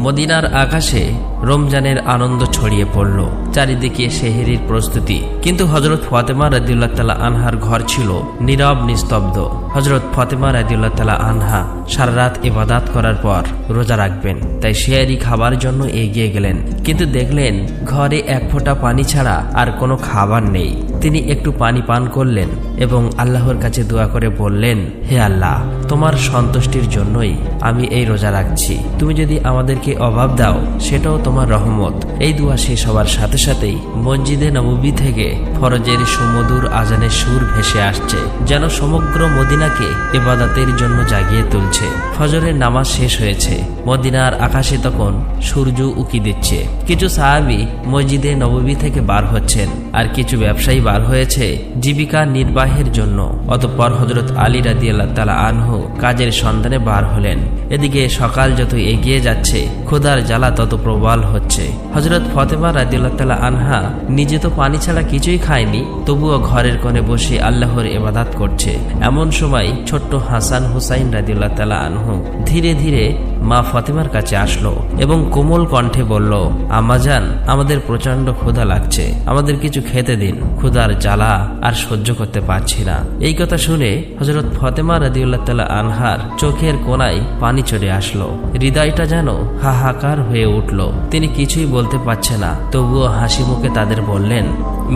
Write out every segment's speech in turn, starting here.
মদিনার আকাশে রমজানের আনন্দ ছড়িয়ে পড়ল। চারিদিকে সেহরির প্রস্তুতি। কিন্তু হযরত ফাতেমা রাদিয়াল্লাহু তাআলা আনহার ঘর ছিল নীরব নিস্তব্ধ। হযরত ফাতেমা রাদিয়াল্লাহু তাআলা আনহা সারা রাত ইবাদত করার পর রোজা রাখবেন, তাই সেহরি খাবার জন্য এগিয়ে গেলেন। কিন্তু দেখলেন ঘরে এক ফোঁটা পানি ছাড়া আর কোনো খাবার নেই। তিনি একটু পানি পান করলেন এবং আল্লাহর কাছে দোয়া করে বললেন, হে আল্লাহ, তোমার সন্তুষ্টির জন্যই আমি এই রোজা রাখছি। তুমি যদি আমাদেরকে অভাব দাও সেটাও তোমার রহমত। এই দোয়া শেষ হওয়ার সাথে সাথেই মসজিদে নববী থেকে ফরজের সুমধুর আজানের সুর ভেসে আসছে, যেন সমগ্র মদিনাকে ইবাদতের জন্য জাগিয়ে তুলছে। ফজরের নামাজ শেষ হয়েছে। মদিনার আকাশে তখন সূর্য উকি দিচ্ছে। কিছু সাহাবী মসজিদে নববী থেকে বার হচ্ছেন, আর কিছু ব্যবসায়ী বার হয়েছে জীবিকা নির্বাহের জন্য। অতঃপর হযরত আলী রাদিয়াল্লাহু তাআলা আনহু কাজের সন্ধানে বার হলেন। এদিকে সকাল যত এগিয়ে যাচ্ছে ক্ষুধার জ্বালা তত প্রবল হচ্ছে। হযরত ফাতেমা রাদিয়াল্লাহু তাআলা আনহা নিজে তো পানি ছাড়া কিছুই খায়নি, তবুও ঘরের কোণে বসে আল্লাহর ইবাদত করছে। এমন সময় ছোট্ট হাসান হুসাইন রাদিয়াল্লাহু তাআলা আনহু ধীরে ধীরে মা ফাতেমার কাছে আসলো এবং কোমল কণ্ঠে বলল, আম্মাজান, আমাদের প্রচন্ড ক্ষুধা লাগছে, আমাদের কিছু খেতে দিন, ক্ষুধার জ্বালা আর সহ্য করতে পারছি না। এই কথা শুনে হযরত ফাতেমা রাদিয়াল্লাহু তাআলা আনহার চোখের কোণায় পানি চলে আসলো। হৃদয়টা যেন হাহাকার হয়ে উঠল। তিনি কিছুই বলতে পারছে না, তবুও হাসি মুখে তাদের বললেন,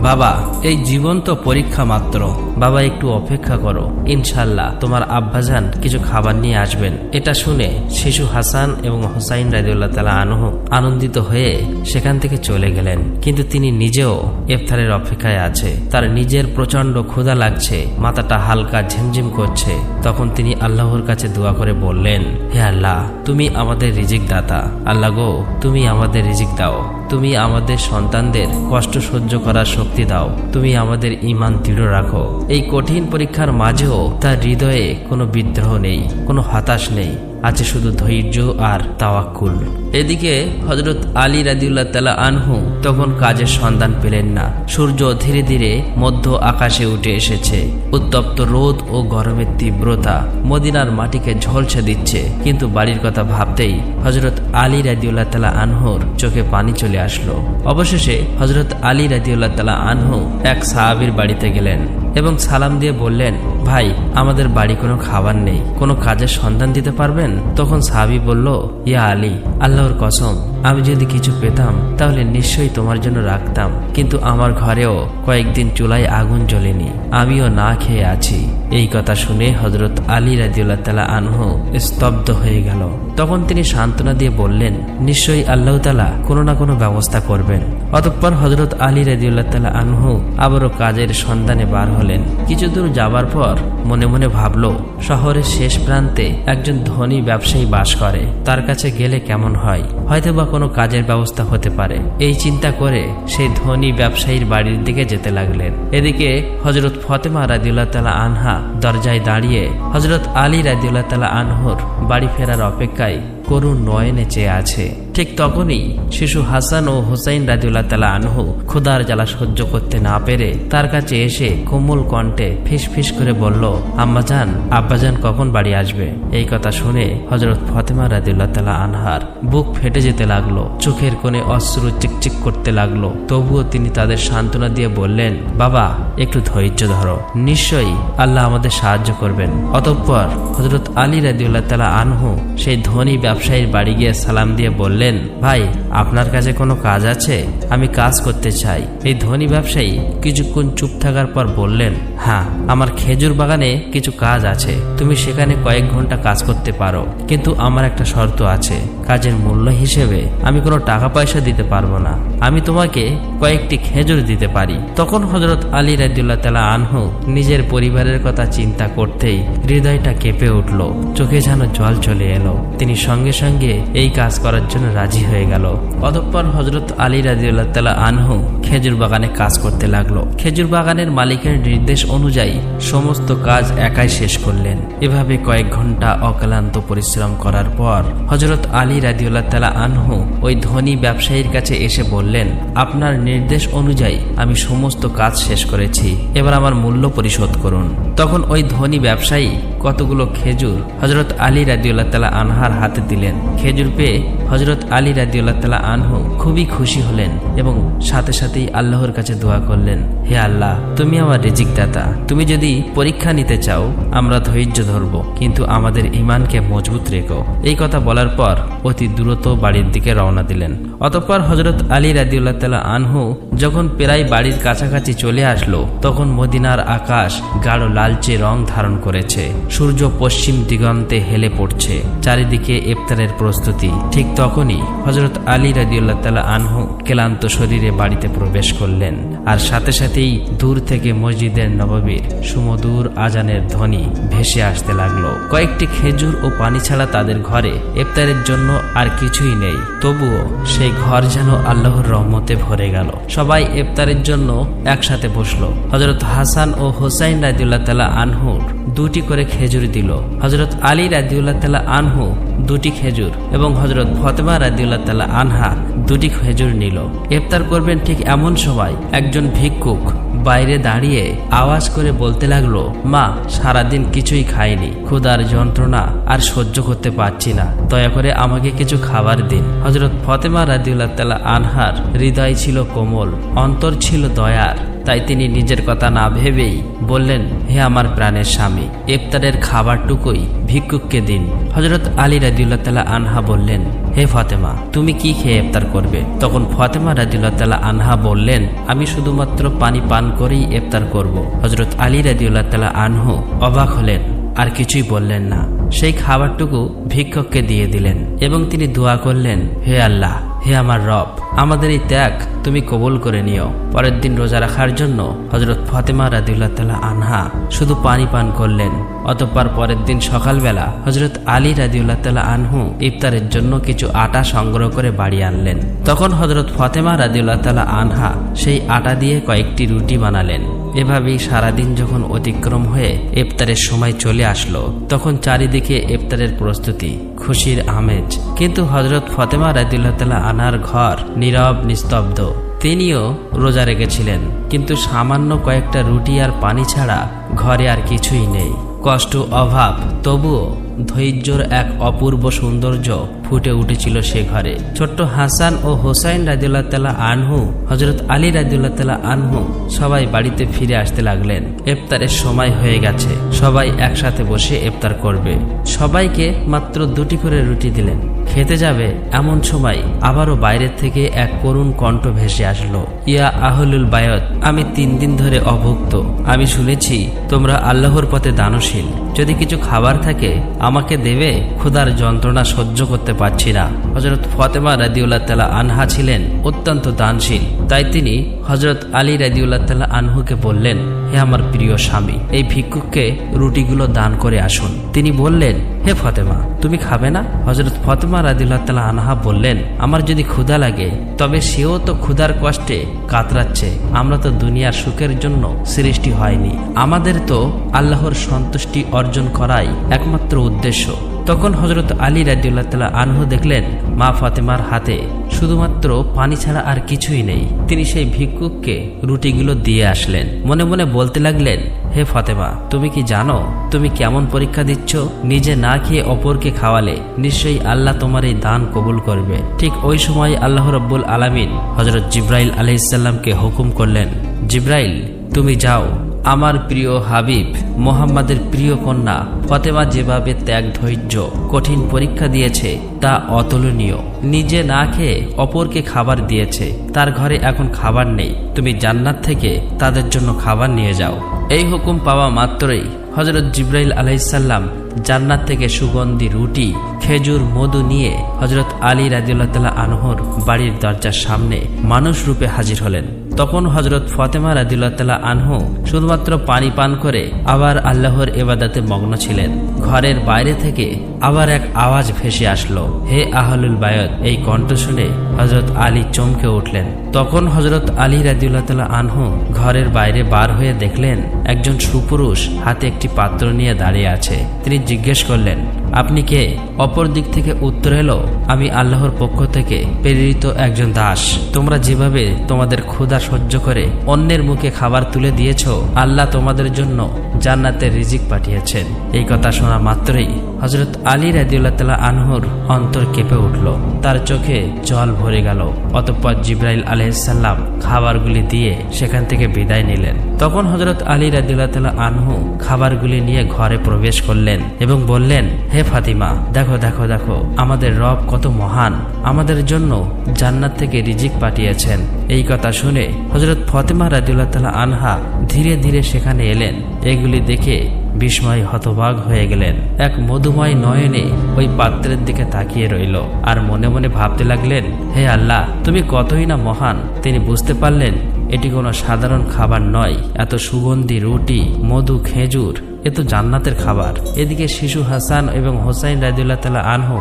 বাবা, এই জীবন তো পরীক্ষা মাত্র। বাবা, একটু অপেক্ষা করো, ইনশাআল্লাহ তোমার আব্বাজান কিছু খাবার নিয়ে আসবেন। এটা শুনে শিশু হাসান এবং হুসাইন রাদিয়াল্লাহু তাআলা আনহু আনন্দিত হয়ে সেখান থেকে চলে গেলেন। কিন্তু তিনি নিজেও ইফতারের অপেক্ষায় আছে। তার নিজের প্রচন্ড ক্ষুধা লাগছে, মাথাটা হালকা ঝিমঝিম করছে। তখন তিনি আল্লাহর কাছে দোয়া করে বললেন, হে আল্লাহ, তুমি আমাদের রিজিক দাতা। আল্লাহ গো, তুমি আমাদের রিজিক দাও। তুমি আমাদের সন্তানদের কষ্ট সহ্য করার শক্তি দাও। তুমি আমাদের ঈমান দৃঢ় রাখো। এই কঠিন পরীক্ষার মাঝেও তার হৃদয়ে কোনো বিদ্রোহ নেই, কোনো হতাশ নেই, আছে শুধু ধৈর্য আর তাওয়াক্কুল। এদিকে হযরত আলী রাদিয়াল্লাহু তাআলা আনহু তখন কাজের সন্ধান পেলেন না। সূর্য ধীরে ধীরে মধ্য আকাশে উঠে এসেছে। উত্তপ্ত রোদ ও গরমের তীব্রতা মদিনার মাটিকে ঝলসে দিচ্ছে। কিন্তু বাড়ির কথা ভাবতেই হযরত আলী রাদিয়াল্লাহু তাআলা আনহুর চোখে পানি চলে আসলো। অবশেষে হযরত আলী রাদিয়াল্লাহু তাআলা আনহু এক সাহাবীর বাড়িতে গেলেন এবং সালাম দিয়ে বললেন, ভাই, আমাদের বাড়ি কোনো খাবার নেই, কোনো কাজের সন্ধান দিতে পারবেন? তখন সাহাবী বলল, ইয়া আলী, আল্লাহর কসম, আমি যদি কিছু পেতাম তাহলে নিশ্চয়ই তোমার জন্য রাখতাম। কিন্তু আমার ঘরেও কয়েকদিন চুলায় আগুন জ্বলেনি, আমিও না খেয়ে আছি। এই কথা শুনে হযরত আলী রাদিয়াল্লাহু তাআলা আনহু স্তব্ধ হয়ে গেল। তখন তিনি সান্ত্বনা দিয়ে বললেন, নিশ্চয়ই আল্লাহ তাআলা কোনো না কোনো ব্যবস্থা করবেন। অতঃপর হযরত আলী রাদিয়াল্লাহু তাআলা আনহু আবারও কাজের সন্ধানে বার হলেন। কিছু দূর যাবার পর মনে মনে ভাবল, শহরের শেষ প্রান্তে একজন ধনী ব্যবসায়ী বাস করে, তার কাছে গেলে কেমন হয়, হয়তোবা কোনো কাজের ব্যবস্থা হতে পারে। এই চিন্তা করে সেই ধনী ব্যবসায়ীর বাড়ির দিকে যেতে লাগলেন। এদিকে হযরত ফাতেমা রাদিয়াল্লাহু তাআলা আনহা দরজায় দাঁড়িয়ে হযরত আলী রাদিয়াল্লাহু তাআলা আনহুর বাড়ি ফেরার অপেক্ষায় করুণ নয়নে চেয়ে আছে। ঠিক তখনই শিশু হাসান ও হুসাইন রাদিয়াল্লাহু তাআলা আনহু ক্ষুধার জ্বালা সহ্য করতে না পেরে তার কাছে এসে কোমল কণ্ঠে ফিস ফিস করে বলল, আম্মাজান, আব্বাজান কখন বাড়ি আসবে? এই কথা শুনে হযরত ফাতেমা রাদিয়াল্লাহু তাআলা আনহার বুক ফেটে যেতে লাগলো, চোখের কোণে অশ্রু চিকচিক করতে লাগলো। তবুও তিনি তাদের সান্ত্বনা দিয়ে বললেন, বাবা, একটু ধৈর্য ধরো, নিশ্চয়ই আল্লাহ আমাদের সাহায্য করবেন। অতঃপর হযরত আলী রাদিয়াল্লাহু তাআলা আনহু সেই ধনী ব্যবসায়ীর বাড়ি গিয়ে সালাম দিয়ে বললেন, ভাই, আপনার কাছে কোনো কাজ আছে? আমি কাজ করতে চাই। এই ধনী ব্যবসায়ী কিছুক্ষণ চুপ থাকার পর বললেন, হ্যাঁ, আমার খেজুর বাগানে কিছু কাজ আছে, তুমি সেখানে কয়েক ঘন্টা কাজ করতে পারো, কিন্তু আমার একটা শর্ত আছে। কাজের মূল্য হিসেবে আমি কোনো টাকা পয়সা দিতে পারবো না, আমি তোমাকে কয়েকটি খেজুর দিতে পারি। তখন হযরত আলী রাদিয়াল্লাহু তাআলা আনহু নিজের পরিবারের কথা চিন্তা করতেই হৃদয়টা কেঁপে উঠল, চোখে যেন জল চলে এলো। তিনি সঙ্গে সঙ্গে এই কাজ করার জন্য রাজি হয়ে গেল। অতঃপর হযরত আলী রাদিয়াল্লাহু তাআলা আনহু খেজুর বাগানে কাজ করতে লাগলো। খেজুর বাগানের মালিকের নির্দেশ অনুযায়ী সমস্ত কাজ একাই শেষ করলেন। এভাবে কয়েক ঘন্টা অক্লান্ত পরিশ্রম করার পর হযরত আলী রাদিয়াল্লাহু তাআলা আনহু ওই ধনী ব্যবসায়ীর কাছে এসে বললেন, আপনার নির্দেশ অনুযায়ী আমি সমস্ত কাজ শেষ করেছি, এবার আমার মূল্য পরিশোধ করুন। তখন ওই ধনী ব্যবসায়ী কতগুলো খেজুর হযরত আলী রাদিয়াল্লাহু তাআলা আনহার হাতে দিলেন। খেজুর পেয়ে হযরত আলী রাদিয়াল্লাহু তাআলা আনহু খুবই খুশি হলেন এবং সাথে সাথেই আল্লাহর কাছে দোয়া করলেন, হে আল্লাহ, তুমি আমার রিজিক দাতা, তুমি যদি পরীক্ষা নিতে চাও আমরা ধৈর্য ধরব, কিন্তু আমাদের ঈমানকে মজবুত রেখো। এই কথা বলার পর অতি দ্রুত বাড়ির দিকে রওনা দিলেন। অতঃপর হযরত আলী রাদিয়াল্লাহু তাআলা আনহু যখন প্রায় বাড়ির কাছাকাছি চলে আসলো, তখন মদিনার আকাশ গাঢ় লালচে রং ধারণ করেছে। সূর্য পশ্চিম দিগন্তে হেলে পড়ছে, চারিদিকে ইফতারের প্রস্তুতি। ঠিক তখনই হযরত আলী রাদিয়াল্লাহু তাআলা আনহু ক্লান্ত শরীরে বাড়িতে প্রবেশ করলেন, আর সাথে সাথেই দূর থেকে মসজিদের নববীর সুমধুর আজানের ধ্বনি ভেসে আসতে লাগলো। কয়েকটি খেজুর ও পানি ছাড়া তাদের ঘরে ইফতারের জন্য আর কিছুই নেই, তবুও সেই ঘর যেন আল্লাহর রহমতে ভরে গেল। সবাই ইফতারের জন্য একসাথে বসলো। হযরত হাসান ও হোসাইন রাদিয়াল্লাহু তাআলা আনহুর 2টি করে খেজুর দিল। হযরত আলী রাদিয়াল্লাহু তাআলা আনহু 2টি খেজুর এবং হযরত ফাতেমা রাদিয়াল্লাহু তাআলা আনহা 2টি খেজুর নিল। ইফতার করবেন ঠিক এমন সময় একজন ভিক্ষুক বাইরে দাঁড়িয়ে আওয়াজ করে বলতে লাগলো, মা, সারাদিন কিছুই খাইনি, ক্ষুধার যন্ত্রণা আর সহ্য করতে পারছি না, দয়া করে আমাকে কিছু খাবার দিন। হযরত ফাতেমা রাদিয়াল্লাহু তাআলা আনহার হৃদয় ছিল কোমল, অন্তর ছিল দয়ার, তাই তিনি নিজের কথা না ভেবেই বললেন, হে আমার প্রাণের স্বামী, ইফতারের খাবারটুকুই ভিক্ষুককে দিন। হযরত আলী রাদিয়াল্লাহু তাআলা আনহা বললেন, হে ফাতেমা, তুমি কি খেয়ে ইফতার করবে? তখন ফাতেমা রাদিয়াল্লাহু তাআলা আনহা বললেন, আমি শুধুমাত্র পানি পান করেই ইফতার করব। হযরত আলী রাদিয়াল্লাহু তাআলা আনহু অবাক হলেন, আর কিছুই বললেন না। সেই খাবারটুকু ভিক্ষুককে দিয়ে দিলেন এবং তিনি দোয়া করলেন, হে আল্লাহ, হে আমার রব, আমাদের এই ত্যাগ তুমি কবুল করে নিও। পরের দিন রোজা রাখার জন্য হযরত ফাতেমা রাদিয়াল্লাহু তাআলা আনহা শুধু পানি পান করলেন। অতঃপর পরের দিন সকালবেলা হযরত আলী রাদিয়াল্লাহু তাআলা আনহু ইফতারের জন্য কিছু আটা সংগ্রহ করে বাড়ি আনলেন। তখন হযরত ফাতেমা রাদিয়াল্লাহু তাআলা আনহা সেই আটা দিয়ে কয়েকটি রুটি বানালেন। এভাবেই সারাদিন যখন অতিক্রম হয়ে ইফতারের সময় চলে আসলো, তখন চারিদিকে ইফতারের প্রস্তুতি, খুশির আমেজ। কিন্তু হযরত ফাতেমা রাদিয়াল্লাহু তাআলা আনহার ঘর নীরব নিস্তব্ধ। তিনিও রোজা রেখেছিলেন, কিন্তু সামান্য কয়েকটা রুটি আর পানি ছাড়া ঘরে আর কিছুই নেই। কষ্ট, অভাব, তবুও ধৈর্যর এক অপূর্ব সৌন্দর্য ফুটে উঠেছিল সে ঘরে। ছোট্ট হাসান ও হোসাইন রাদিয়াল্লাহু তাআলা আনহু, হযরত আলী রাদিয়াল্লাহু তাআলা আনহু সবাই বাড়িতে ফিরে আসতে লাগলেন। ইফতারের সময় হয়ে গেছে, সবাই একসাথে বসে ইফতার করবে। সবাইকে মাত্র 2টি করে রুটি দিলেন। খেতে যাবে এমন সময় আবারও বাইরের থেকে এক করুণ কণ্ঠ ভেসে আসলো, ইয়া আহলুল বায়ত, আমি 3 দিন ধরে অভুক্ত। আমি শুনেছি তোমরা আল্লাহর পথে দানশীল, যদি কিছু খাবার থাকে আমাকে দেবে, ক্ষুধার যন্ত্রণা সহ্য করতে পারছি না। হযরত ফাতেমা রাদিয়াল্লাহু তাআলা আনহা ছিলেন অত্যন্ত দানশীল, তাই তিনি হযরত আলী রাদিয়াল্লাহু তাআলা আনহুকে বললেন, হে আমার প্রিয় স্বামী, এই ভিক্ষুককে রুটিগুলো দান করে আসুন। তিনি বললেন, হে ফাতেমা, তুমি খাবে না? হযরত ফাতেমা রাদিয়াল্লাহু তাআলা আনহা বললেন, আমার যদি ক্ষুধা লাগে তবে সেও তো ক্ষুধার কষ্টে কাতরাচ্ছে। আমরা তো দুনিয়ার সুখের জন্য সৃষ্টি হয়নি, আমাদের তো আল্লাহর সন্তুষ্টি অর্জন করাই একমাত্র উদ্দেশ্য। তখন হযরত আলী রাদিয়াল্লাহু তাআলা আনহু দেখলেন মা ফাতেমার হাতে শুধুমাত্র পানি ছাড়া আর কিছুই নেই। তিনি সেই ভিক্ষুককে রুটিগুলো দিয়ে আসলেন। মনে মনে বলতে লাগলেন, হে ফাতেমা, তুমি কি জানো তুমি কেমন পরীক্ষা দিচ্ছ? নিজে না খেয়ে অপরকে খাওয়ালে নিশ্চয়ই আল্লাহ তোমার এই দান কবুল করবে। ঠিক ওই সময় আল্লাহ রাব্বুল আলামিন হযরত জিবরাইল আলাইহিস সালামকে হুকুম করলেন, জিবরাইল, তুমি যাও, আমার প্রিয় হাবিব মুহাম্মাদের প্রিয় কন্যা ফাতেমা যেভাবে ত্যাগ, ধৈর্য, কঠিন পরীক্ষা দিয়েছে তা অতুলনীয়। নিজে না খেয়ে অপরকে খাবার দিয়েছে, তার ঘরে এখন খাবার নেই, তুমি জান্নাত থেকে তাদের জন্য খাবার নিয়ে যাও। এই হুকুম পাওয়া মাত্রই হযরত জিবরাইল আলাইহিস সালাম জান্নাত থেকে সুগন্ধি রুটি, খেজুর, মধু নিয়ে হযরত আলী রাদিয়াল্লাহু তাআলা আনহুর বাড়ির দরজার সামনে মানুষ রূপে হাজির হলেন। তখন হযরত ফাতেমা রাদিয়াল্লাহু তাআলা আনহু শুধুমাত্র পানি পান করে আবার আল্লাহর ইবাদতে মগ্ন ছিলেন। ঘরের বাইরে থেকে আবার এক আওয়াজ ভেসে আসলো, হে আহলুল বায়ত। এই কণ্ঠ শুনে হযরত আলী চমকে উঠলেন। তখন হযরত আলী রাদিয়াল্লাহু তাআলা আনহু ঘরের বাইরে বার হয়ে দেখলেন একজন সুপুরুষ হাতে একটি পাত্র নিয়ে দাঁড়িয়ে আছে। তিনি জিজ্ঞেস করলেন, আপনি কে? অপর দিক থেকে উত্তর এলো, আমি আল্লাহর পক্ষ থেকে প্রেরিত একজন দাস। তোমরা যেভাবে তোমাদের ক্ষুধা সহ্য করে অন্যের মুখে খাবার তুলে দিয়েছ, আল্লাহ তোমাদের জন্য জান্নাতের রিজিক পাঠিয়েছেন। এই কথা শোনা মাত্রই হযরত আলী রাদিয়াল্লাহু তাআলা আনহুর অন্তর কেঁপে উঠল, তার চোখে জল ভরে গেল। অতঃপর জিবরাইল আলাইহিস সালাম খাবারগুলি দিয়ে সেখান থেকে বিদায় নিলেন। তখন হযরত আলী রাদিয়াল্লাহু তাআলা আনহু খাবারগুলি নিয়ে ঘরে প্রবেশ করলেন এবং বললেন, হে ফাতিমা, দেখো দেখো দেখো, আমাদের রব কত মহান, আমাদের জন্য জান্নাত থেকে রিজিক পাঠিয়েছেন। এই কথা শুনে হযরত ফাতিমা রাদিয়াল্লাহু তাআলা আনহা ধীরে ধীরে সেখানে এলেন। এগুলি দেখে বিস্ময় হতবাক হয়ে গেলেন। এক মধুময় নয়নে ওই পাত্রের দিকে তাকিয়ে রইল আর মনে মনে ভাবতে লাগলেন, হে আল্লাহ, তুমি কতই না মহান। তিনি বুঝতে পারলেন এটি কোনো সাধারণ খাবার নয়। এত সুগন্ধি রুটি, মধু, খেজুর, এ তো জান্নাতের খাবার। এদিকে শিশু হাসান এবং হোসাইন রাদিয়াল্লাহু তাআলা আনহু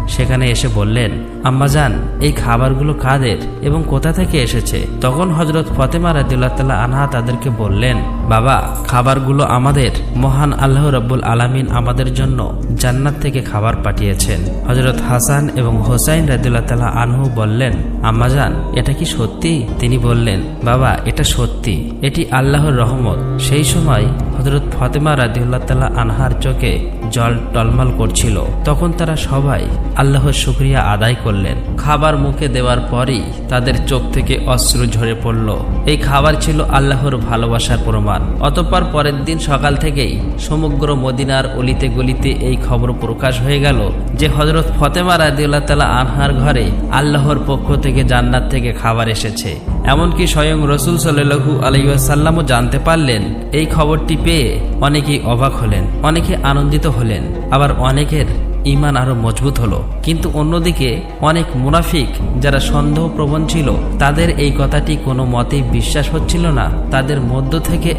সেখানে এসে বললেন, আম্মাজান, এই খাবারগুলো কাদের এবং কোথা থেকে এসেছে? তখন হযরত ফাতিমা রাদিয়াল্লাহু তাআলা আনহা তাদেরকে বললেন, বাবা, খাবারগুলো আমাদের মহান আল্লাহ রাব্বুল আলামিন আমাদের জন্য জান্নাত থেকে খাবার পাঠিয়েছেন। হযরত হাসান এবং হোসাইন রাদিয়াল্লাহু তাআলা আনহু বললেন, আম্মাজান, এটা কি সত্যি? তিনি বললেন, বাবা, এটা সত্যি, এটি আল্লাহর রহমত। সেই সময় হযরত ফাতিমা রাদিয়াল্লাহু তাআলা আনহার চোখে জল টলমল করছিল। তখন তারা সবাই আল্লাহর শুকরিয়া আদায় করলেন। খাবার মুখে দেওয়ার পরই তাদের চোখ থেকে অশ্রু ঝরে পড়ল। এই খাবার ছিল আল্লাহর ভালোবাসার প্রমাণ। অতঃপর পরের দিন সকাল থেকেই সমগ্র মদিনার অলিতে গলিতে এই খবর প্রকাশ হয়ে গেল যে হযরত ফাতিমা রাদিয়াল্লাহু তাআলা আনহার ঘরে আল্লাহর পক্ষ থেকে জান্নাত থেকে খাবার এসেছে। এমনকি স্বয়ং রাসূল সাল্লাল্লাহু আলাইহি ওয়াসাল্লামও জানতে পারলেন। এই খবরটি পেয়ে অনেকেই অবাক হলেন, অনেকে আনন্দিত হলেন, আবার অনেকের ঈমান আরো মজবুত হলো। কিন্তু অন্যদিকে অনেক মুনাফিক যারা সন্দেহপ্রবণ ছিল, তাদের এই কথাটি কোনো মতেই বিশ্বাস হচ্ছিল না। তাদের মধ্য থেকে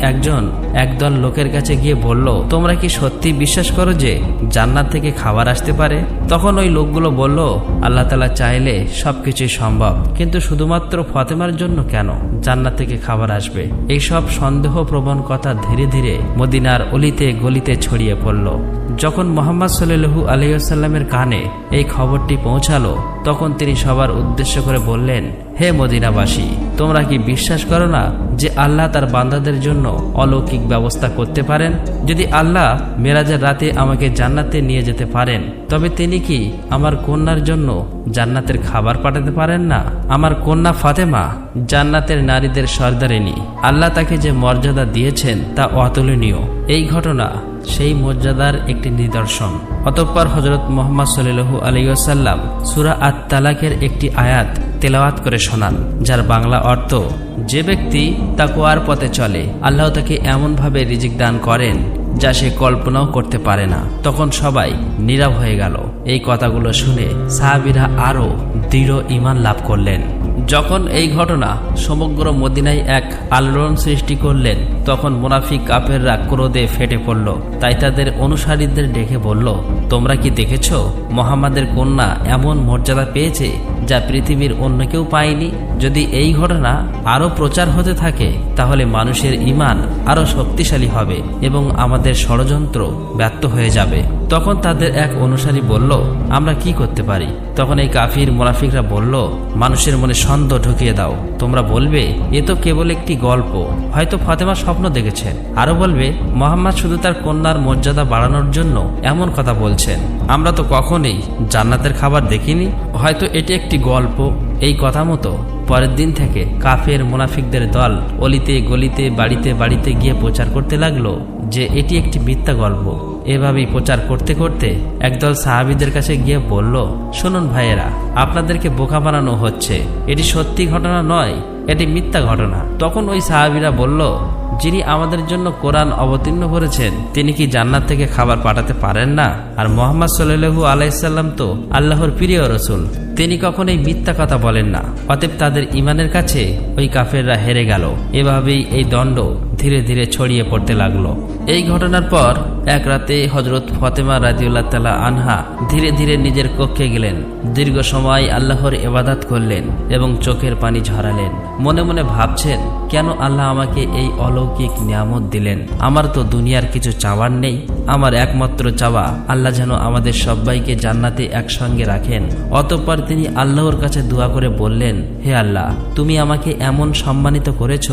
একদল লোকের কাছে গিয়ে বলল, তোমরা কি সত্যি বিশ্বাস করো যে জান্নাত থেকে খাবার আসতে পারে? তখন ওই লোকগুলো বলল, আল্লাহ তাআলা চাইলে সবকিছুই সম্ভব, কিন্তু শুধুমাত্র ফাতেমার জন্য কেন জান্নাত থেকে খাবার আসবে? এইসব সন্দেহপ্রবণ কথা ধীরে ধীরে মদিনার অলিতে গলিতে ছড়িয়ে পড়ল। যখন মুহাম্মদ সাল্লাল্লাহু আলাইহি ওয়াসাল্লামের কানে এই খবরটি পৌঁছালো, তখন তিনি সবার উদ্দেশ্য করে বললেন, হে মদিনাবাসী, তোমরা কি বিশ্বাস করো না যে আল্লাহ তার বান্দাদের জন্য অলৌকিক ব্যবস্থা করতে পারেন? যদি আল্লাহ মেরাজের রাতে আমাকে জান্নাতে নিয়ে যেতে পারেন, তবে তিনি কি আমার কন্যার জন্য জান্নাতের খাবার পাঠাতে পারেন না? আমার কন্যা ফাতেমা জান্নাতের নারীদের সর্দারিনী। আল্লাহ তাকে যে মর্যাদা দিয়েছেন তা অতুলনীয়। এই ঘটনা সেই মর্যাদার একটি নিদর্শন। অতঃপর হযরত মুহাম্মদ সাল্লাল্লাহু আলাইহি ওয়াসাল্লাম সূরা আত-তালাকের একটি আয়াত তেলাওয়াত করে শোনান, যার বাংলা অর্থ, যে ব্যক্তি তাকওয়ার পথে চলে, আল্লাহ তাকে এমনভাবে রিজিক দান করেন যা সে কল্পনাও করতে পারে না। তখন সবাই নীরব হয়ে গেল। এই কথাগুলো শুনে সাহাবীরা আরো দৃঢ় ঈমান লাভ করলেন। যখন এই ঘটনা সমগ্র মদিনায় এক আলোড়ন সৃষ্টি করলেন, তখন মুনাফিক কাফেররা ক্রোধে ফেটে পড়ল। তাই তাদের অনুসারীদের ডেকে বলল, তোমরা কি দেখেছ মুহাম্মাদের কন্যা এমন মর্যাদা পেয়েছে যা পৃথিবীর অন্য কেউ পায়নি? যদি এই ঘটনা আরো প্রচার হতে থাকে, তাহলে মানুষের ঈমান আরো শক্তিশালী হবে এবং আমাদের ষড়যন্ত্র ব্যর্থ হয়ে যাবে। তখন তাদের এক অনুসারী বলল, আমরা কি করতে পারি? তখন এই কাফির মুনাফিকরা বলল, মানুষের মনে সন্দেহ ঢুকিয়ে দাও। তোমরা বলবে, এ তো কেবল একটি গল্প, হয়তো ফাতেমা স্বপ্ন দেখেছেন। আরো বলবে, মুহাম্মদ শুধু তার কন্যার মর্যাদা বাড়ানোর জন্য এমন কথা বলছেন। আমরা তো কখনোই জান্নাতের খাবার দেখিনি, হয়তো এটি একটি গল্প। এই কথা মতো পরের দিন থেকে কাফের মুনাফিকদের দল অলিতে গলিতে বাড়িতে বাড়িতে গিয়ে প্রচার করতে লাগলো যে এটি একটি মিথ্যা গল্প। এভাবেই প্রচার করতে করতে একদল সাহাবীদের কাছে গিয়ে বলল, শুনুন ভাইয়েরা, আপনাদেরকে বোকা বানানো হচ্ছে, এটি সত্যি ঘটনা নয়, এটি মিথ্যা ঘটনা। তখন ওই সাহাবীরা বলল, যিনি আমাদের জন্য কোরআন অবতীর্ণ করেছেন, তিনি কি জান্নাত থেকে খাবার পাঠাতে পারেন না? আর মুহাম্মদ সাল্লাল্লাহু আলাইহি সাল্লাম তো আল্লাহর প্রিয় রাসূল, তিনি কখনোই মিথ্যা কথা বলেন না। অতএব তাদের ঈমানের কাছে ওই কাফেররা হেরে গেল। এভাবেই এই দণ্ড ধীরে ধীরে ছড়িয়ে পড়তে লাগলো। এই ঘটনার পর এক রাতে হযরত ফাতেমা রাদিয়াল্লাহু তাআলা আনহা ধীরে ধীরে নিজের কক্ষে গেলেন। দীর্ঘ সময় আল্লাহর ইবাদত করলেন এবং চোখের পানি ঝরালেন। মনে মনে ভাবছেন, কেন আল্লাহ আমাকে এই অলৌকিক নিয়ামত দিলেন? আমার তো দুনিয়ার কিছু চাওয়ার নেই। আমার একমাত্র চাওয়া আল্লাহ যেন আমাদের সবাইকে জান্নাতে একসঙ্গে রাখেন। অতঃপর তিনি আল্লাহর কাছে দোয়া করে বললেন, হে আল্লাহ, তুমি আমাকে এমন সম্মানিত করেছ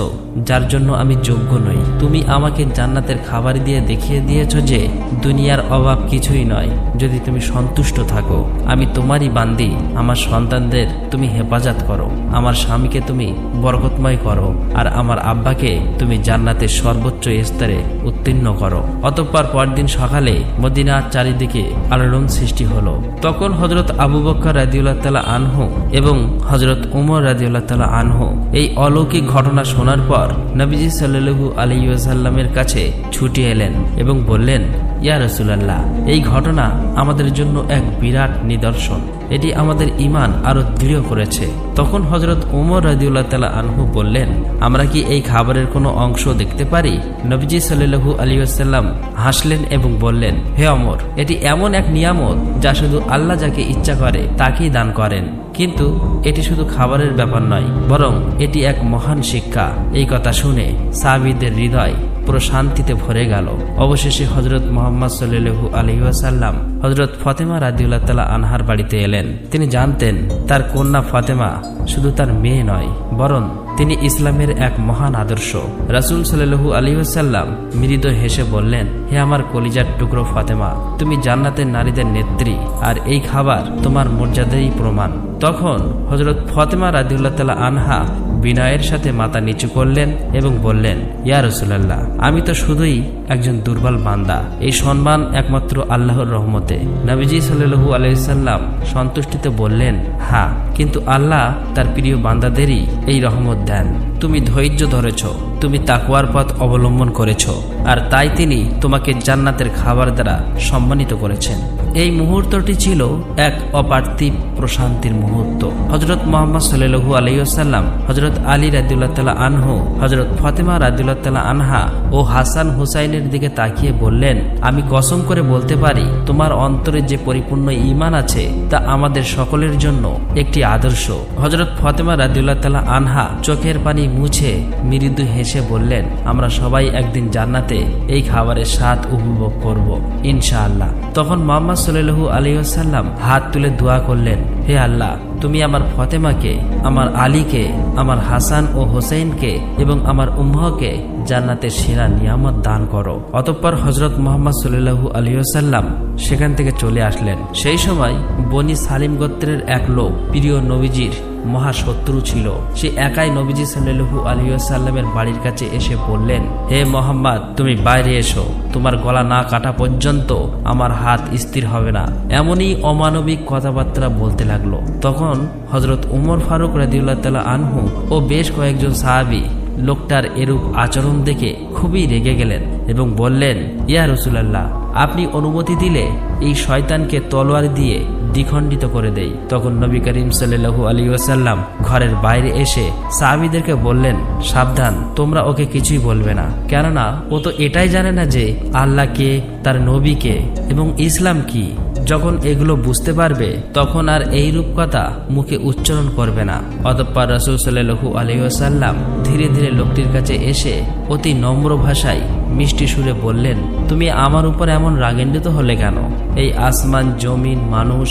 যার জন্য আমি যোগ্য নই। তুমি আমাকে জান্নাতের খাবার দিয়ে দেখিয়ে দিয়েছ যে দুনিয়ার অভাব কিছুই নয়। যদি তুমি সন্তুষ্ট থাকো, আমি তোমারই বান্দি। আমার সন্তানদের তুমি হেফাজত করো, আমার স্বামীকে তুমি বরকতময় করো, আর আমার আব্বাকে তুমি জান্নাতের সর্বোচ্চ স্তরে উত্তীর্ণ করো। অতঃপর পরদিন সকালে মদিনার চারিদিকে আলোড়ন সৃষ্টি হলো। তখন হযরত আবু বকর রাদিয়াল্লাহু তাআলা আনহু এবং হযরত উমর রাদিয়াল্লাহু তাআলা আনহু এই অলৌকিক ঘটনা শোনার পর নবীজি সাল্লাল্লাহু আলাইহি ওয়াসাল্লামের কাছে ছুটে এলেন এবং বললেন, ইয়া রাসূলুল্লাহ, এই ঘটনা আমাদের জন্য এক বিরাট নিদর্শন। এটি আমাদের ঈমান আরো দৃঢ় করেছে। তখন হযরত উমর রাদিয়াল্লাহু তাআলা আনহু বললেন, আমরা কি এই খাবারের কোনো অংশ দেখতে পারি? নবীজি সাল্লাল্লাহু আলাইহি ওয়াসাল্লাম হাসলেন এবং বললেন, হে ওমর, এটি এমন এক নিয়ামত যা শুধু আল্লাহ যাকে ইচ্ছা করে তাকেই দান করেন। কিন্তু এটি শুধু খাবারের ব্যাপার নয়, বরং এটি এক মহান শিক্ষা। এই কথা শুনে সাহাবীদের হৃদয় পুরো শান্তিতে ভরে গেল। অবশেষে হযরত মুহাম্মদ সাল্লাল্লাহু আলাইহি ওয়াসাল্লাম হযরত ফাতেমা রাদিয়াল্লাহু তাআলা আনহার বাড়িতে এলেন। তিনি জানতেন তার কন্যা ফাতেমা শুধু তার মেয়ে নয়, বরং তিনি ইসলামের এক মহান আদর্শ। রাসূল সাল্লাল্লাহু আলাইহি ওয়াসাল্লাম মৃদু হেসে বললেন, হে আমার কলিজার টুকরো ফাতেমা, তুমি জান্নাতের নারীদের নেত্রী, আর এই খাবার তোমার মর্যাদারই প্রমাণ। তখন হযরত ফাতেমা রাদিয়াল্লাহু তাআলা আনহা বিনয়ের সাথে মাথা নিচু করলেন এবং বললেন, ইয়া রাসূলুল্লাহ, আমি তো শুধুই একজন দুর্বল বান্দা। এই সম্মান একমাত্র আল্লাহর রহমতে। নবীজি সাল্লাল্লাহু আলাইহি সাল্লাম সন্তুষ্টিতে বললেন, হ্যাঁ, কিন্তু আল্লাহ তার প্রিয় বান্দাদেরই এই রহমত দেন। তুমি ধৈর্য ধরেছ, তুমি তাকওয়ার পথ অবলম্বন করেছ, আর তাই তিনি তোমাকে জান্নাতের খাবার দ্বারা সম্মানিত করেছেন। এই মুহূর্তটি ছিল এক অপার্থিব প্রশান্তির মুহূর্ত। হযরত মুহাম্মদ সাল্লাল্লাহু আলাইহি ওয়াসাল্লাম হযরত আলী রাদিয়াল্লাহু তাআলা আনহু, হযরত ফাতেমা রাদিয়াল্লাহু তাআলা আনহা ও হাসান হুসাইনের দিকে তাকিয়ে বললেন, আমি কসম করে বলতে পারি, তোমার অন্তরে যে পরিপূর্ণ ঈমান আছে তা আমাদের সকলের জন্য একটি আদর্শ। হযরত ফাতেমা রাদিয়াল্লাহু তাআলা আনহা চোখের পানি মুছে মৃদু হেসে বললেন, আমরা সবাই একদিন জান্নাতে এই খাবারের স্বাদ উপভোগ করব ইনশাআল্লাহ। তখন মুহাম্মদ সাল্লাল্লাহু আলাইহি ওয়াসাল্লাম হাত তুলে দোয়া করলেন, হে আল্লাহ, তুমি আমার ফাতেমাকে, আমার আলীকে, আমার হাসান ও হোসেনকে এবং আমার উম্মহকে জান্নাতের সেরা নিয়ামত দান করো। অতঃপর হযরত মুহাম্মদ সাল্লাল্লাহু আলাইহি ওয়াসাল্লাম সেখান থেকে চলে আসলেন। সেই সময় বনি সালিম গোত্রের এক লোক প্রিয় নবীজির মহাশত্রু ছিল। সে একাই নবীজি সাল্লাল্লাহু আলাইহি ওয়াসাল্লামের বাড়ির কাছে এসে বললেন, হে মুহাম্মদ, তুমি বাইরে এসো, তোমার গলা না কাটা পর্যন্ত আমার হাত স্থির হবে না। এমনই অমানবিক কথাবার্তা বলতে লাগলো। তখন হযরত উমর ফারুক রাদিয়াল্লাহু তাআলা আনহু ও বেশ কয়েকজন সাহাবী লোকটার এরূপ আচরণ দেখে খুবই রেগে গেলেন এবং বললেন, ইয়া রাসূলুল্লাহ, আপনি অনুমতি দিলে এই শয়তানকে তলোয়ার দিয়ে দ্বিখণ্ডিত করে দেই। তখন নবী করিম সাল্লাল্লাহু আলাইহি ওয়াসাল্লাম ঘরের বাইরে এসে সাহাবীদেরকে বললেন, সাবধান, তোমরা ওকে কিছুই বলবে না, কেননা ও তো এটাই জানে না যে আল্লাহ কে, তার নবী কে এবং ইসলাম কি। যখন এগুলো বুঝতে পারবে তখন আর এই রূপ কথা মুখে উচ্চারণ করবে না। অতঃপর রাসূল সাল্লাল্লাহু আলাইহি ওয়াসাল্লাম ধীরে ধীরে লোকটির কাছে এসে অতি নম্র ভাষায় মিষ্টি সুরে বললেন, তুমি আমার উপর এমন রাগান্বিত হলে কেন? এই আসমান, জমিন, মানুষ,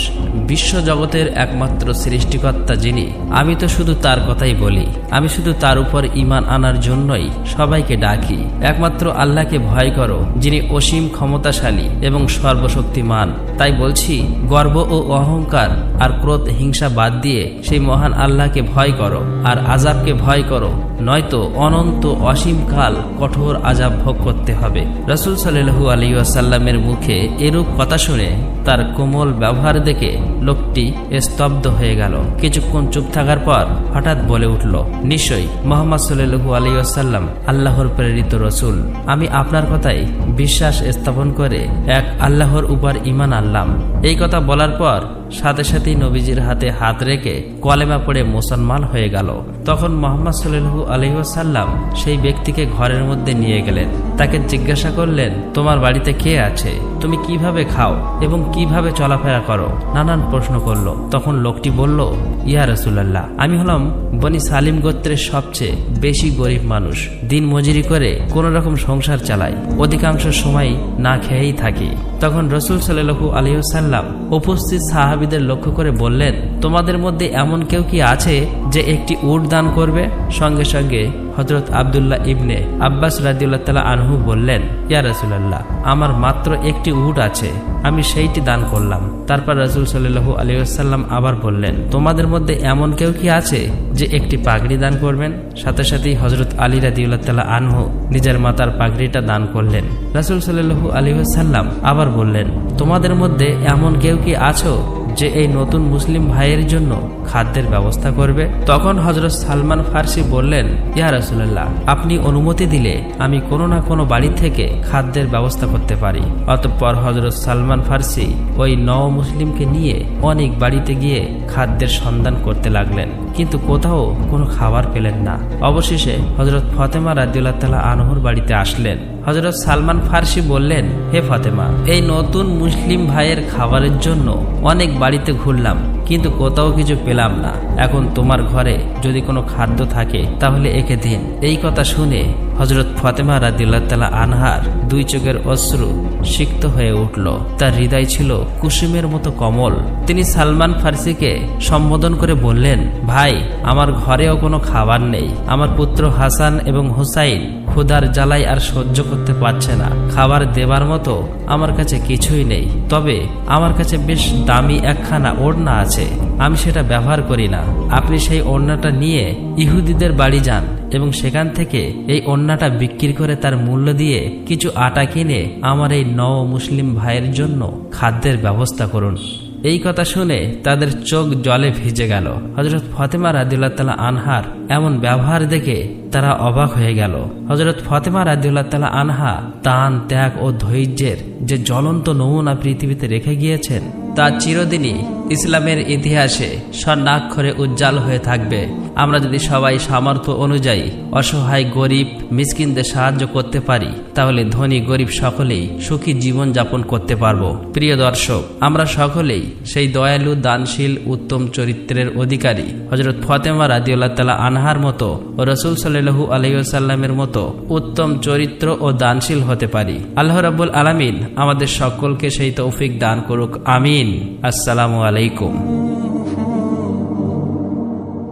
বিশ্ব জগতের একমাত্র সৃষ্টিকর্তা যিনি, আমি তো শুধু তার কথাই বলি। আমি শুধু তার উপর ঈমান আনার জন্যই সবাইকে ডাকি। একমাত্র আল্লাহকে ভয় করো, যিনি অসীম ক্ষমতাশালী এবং সর্বশক্তিমান। তাই বলছি, গর্ব ও অহংকার আর ক্রোধ, হিংসা বাদ দিয়ে সেই মহান আল্লাহকে ভয় করো আর আযাবকে ভয় করো, নয়তো অনন্ত অসীম কাল কঠোর আযাব ভোগ করতে হবে। রাসূল সাল্লাল্লাহু আলাইহি ওয়াসাল্লামের মুখে এরূপ কথা শুনে তার কোমল ব্যবহার দেখে লোকটি স্তব্ধ হয়ে গেল। কিছুক্ষণ চুপ থাকার পর হঠাৎ বলে উঠল, নিশ্চয়ই মুহাম্মদ সাল্লাল্লাহু আলাইহি ওয়াসাল্লাম আল্লাহর প্রেরিত রাসূল। আমি আপনার কথায় বিশ্বাস স্থাপন করে এক আল্লাহর উপর ঈমান আনলাম। এই কথা বলার পর সাথে সাথেই নবীজির হাতে হাত রেখে কলেমা পড়ে মুসলমান হয়ে গেল। তখন মুহাম্মদ সাল্লাল্লাহু আলাইহি ওয়াসাল্লাম সেই ব্যক্তিকে ঘরের মধ্যে নিয়ে গেলেন। তাকে জিজ্ঞাসা করলেন, তোমার বাড়িতে কে আছে? তুমি কিভাবে খাও এবং কিভাবে চলাফেরা করো? নানান প্রশ্ন করলো। তখন লোকটি বলল, ইয়া রাসূলুল্লাহ, আমি হলাম বনি সালিম গোত্রের সবচেয়ে বেশি গরিব মানুষ। দিন মজুরি করে কোন রকম সংসার চালাই, অধিকাংশ সময় না খেয়েই থাকি। তখন রাসূল সাল্লাল্লাহু আলাইহি ওয়াসাল্লাম উপস্থিত সাহাবীদের লক্ষ্য করে বললেন, তোমাদের মধ্যে এমন কেউ কি আছে যে একটি উট দান করবে? সঙ্গে সঙ্গে হযরত আব্দুল্লাহ ইবনে আব্বাস রাদিয়াল্লাহু তাআলা আনহু বললেন, ইয়া রাসূলুল্লাহ, আমার মাত্র একটি উট আছে, আমি সেইটি দান করলাম। তারপর রাসূল সাল্লাল্লাহু আলাইহি ওয়াসাল্লাম আবার বললেন, তোমাদের মধ্যে এমন কেউ কি আছে যে একটি পাগড়ি দান করবেন? সাথে সাথেই হযরত আলী রাদিয়াল্লাহু তাআলা আনহু নিজের মাথার পাগড়িটা দান করলেন। রাসূল সাল্লাল্লাহু আলাইহি ওয়াসাল্লাম আবার বললেন, তোমাদের মধ্যে এমন কেউ কি আছো যে এই নতুন মুসলিম ভাইয়ের জন্য খাদ্যের ব্যবস্থা করবে? তখন হযরত সালমান ফার্সি বললেন, ইয়া রাসূলুল্লাহ, আপনি অনুমতি দিলে আমি কোনো না কোনো বাড়ি থেকে খাদ্যের ব্যবস্থা করতে পারি। অতঃপর হযরত সালমান ফার্সি ওই নও মুসলিমকে নিয়ে অনেক বাড়িতে গিয়ে খাদ্যের সন্ধান করতে লাগলেন, কিন্তু কোথাও কোনো খাবার পেলেন না। অবশেষে হযরত ফাতেমা রাদিয়াল্লাহু তাআলা আনহুর বাড়িতে আসলেন। হযরত সালমান ফার্সি বললেন, হে ফাতেমা, এই নতুন মুসলিম ভাইয়ের খাবারের জন্য অনেক বাড়িতে ঘুরলাম, কিন্তু কোথাও কিছু পেলাম না। এখন তোমার ঘরে যদি কোনো খাদ্য থাকে তাহলে একে দিন। এই কথা শুনে হযরত ফাতেমা রাদিয়াল্লাহু তাআলা আনহার দুই চোখের অশ্রু সিক্ত হয়ে উঠল। তার হৃদয় ছিল কুসুমের মতো কোমল। তিনি সালমান ফার্সিকে সম্বোধন করে বললেন, ভাই, আমার ঘরেও কোনো খাবার নেই। আমার পুত্র হাসান এবং হুসাইন ক্ষুধার জ্বালায় আর সহ্য করতে পারছে না। খাবার দেবার মতো আমার কাছে কিছুই নেই, তবে আমার কাছে বেশ দামি একখানা ওড়না আছে, আমি সেটা ব্যবহার করি না। আপনি সেই ওড়নাটা নিয়ে ইহুদিদের বাড়ি যান এবং সেখান থেকে এই ওড়নাটা বিক্রি করে তার মূল্য দিয়ে কিছু আটা কিনে আমার এই নও মুসলিম ভাইয়ের জন্য খাদ্যের ব্যবস্থা করুন। এই কথা শুনে তাদের চোখ জলে ভিজে গেল। হযরত ফাতেমা রাদিয়াল্লাহু তাআলা আনহার এমন ব্যবহার দেখে তারা অবাক হয়ে গেল। হযরত ফাতেমা রাদিয়াল্লাহু তাআলা আনহা দান, ত্যাগ ও ধৈর্যের যে জ্বলন্ত নমুনা পৃথিবীতে রেখে গিয়েছেন, তা চিরদিনই ইসলামের ইতিহাসে স্বর্ণাক্ষরে উজ্জ্বল হয়ে থাকবে। আমরা যদি সবাই সামর্থ্য অনুযায়ী অসহায় গরিব মিসকিনদের সাহায্য করতে পারি, তাহলে ধনী গরিব সকলেই সুখী জীবন যাপন করতে পারবো। প্রিয় দর্শক, আমরা সকলেই সেই দয়ালু, দানশীল, উত্তম চরিত্রের অধিকারী হযরত ফাতেমা রাদিয়াল্লাহু তাআলা আনহার মতো ও রাসূল সাল্লাল্লাহু আলাইহি ওয়াসাল্লামের মতো উত্তম চরিত্র ও দানশীল হতে পারি। আল্লাহ রাব্বুল আলামিন আমাদের সকলকে সেই তৌফিক দান করুক। আমিন। আসসালামু আলাইকুম।